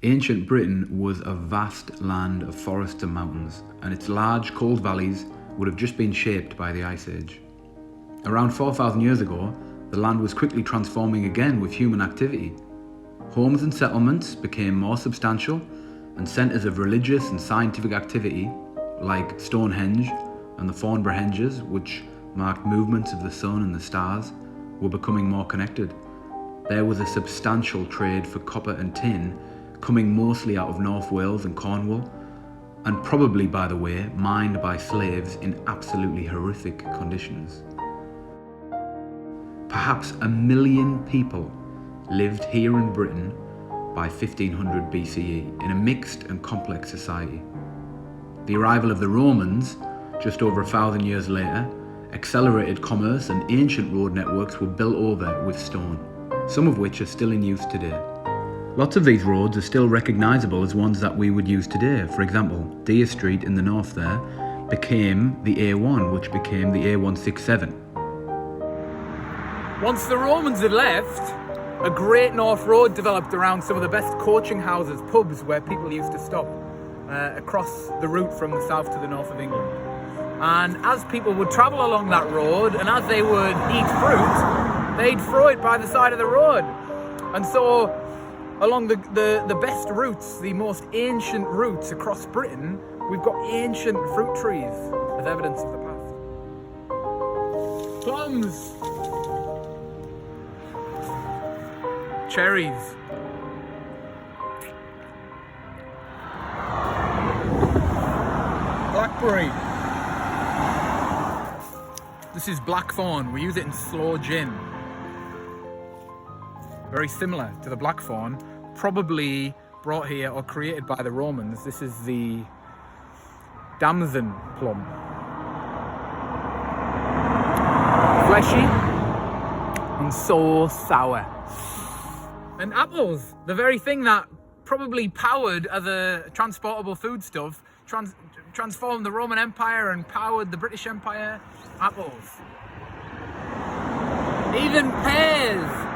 Ancient Britain was a vast land of forests and mountains, and its large, cold valleys would have just been shaped by the Ice Age. Around 4,000 years ago, the land was quickly transforming again with human activity. Homes and settlements became more substantial, and centres of religious and scientific activity, like Stonehenge and the Farnborough Henges, which marked movements of the sun and the stars, were becoming more connected. There was a substantial trade for copper and tin, coming mostly out of North Wales and Cornwall, and probably, by the way, mined by slaves in absolutely horrific conditions. Perhaps 1 million people lived here in Britain by 1500 BCE in a mixed and complex society. The arrival of the Romans, just over 1,000 years later, accelerated commerce, and ancient road networks were built over with stone, some of which are still in use today. Lots of these roads are still recognisable as ones that we would use today. For example, Deer Street in the north there became the A1, which became the A167. Once the Romans had left, a Great North Road developed around some of the best coaching houses, pubs where people used to stop across the route from the south to the north of England. And as people would travel along that road, and as they would eat fruit, they'd throw it by the side of the road. And so along the best routes, the most ancient routes across Britain, we've got ancient fruit trees as evidence of the past. Plums, cherries, blackberry. This is blackthorn. We use it in sloe gin. Very similar to the blackthorn, probably brought here or created by the Romans. This is the damson plum. Fleshy and so sour. And apples, the very thing that probably powered as a transportable foodstuff, transformed the Roman Empire and powered the British Empire. Apples. Even pears.